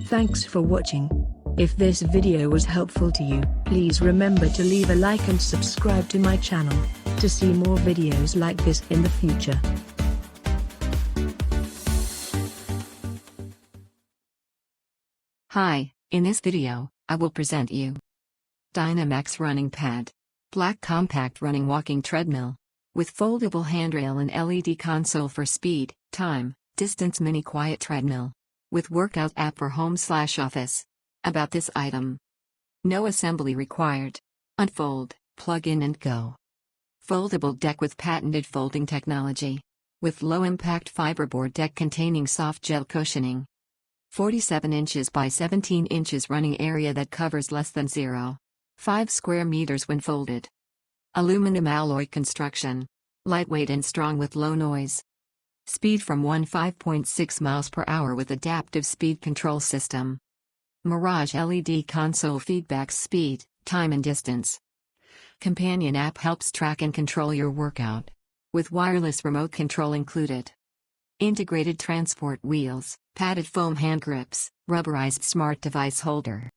Thanks for watching. If this video was helpful to you, please remember to leave a like and subscribe to my channel, to see more videos like this in the future. Hi, in this video, I will present you Dynamax Running Pad. Black compact running walking treadmill. With foldable handrail and LED console for speed, time, distance mini quiet treadmill. With workout app for home/office. About this item. No assembly required. Unfold, plug in and go. Foldable deck with patented folding technology. With low impact fiberboard deck containing soft gel cushioning. 47 inches by 17 inches running area that covers less than 0.5 square meters when folded. Aluminum alloy construction. Lightweight and strong with low noise. Speed from 5.6 miles per hour with adaptive speed control system. Mirage LED console feedbacks speed, time and distance. Companion app helps track and control your workout. With wireless remote control included. Integrated transport wheels, padded foam hand grips, rubberized smart device holder.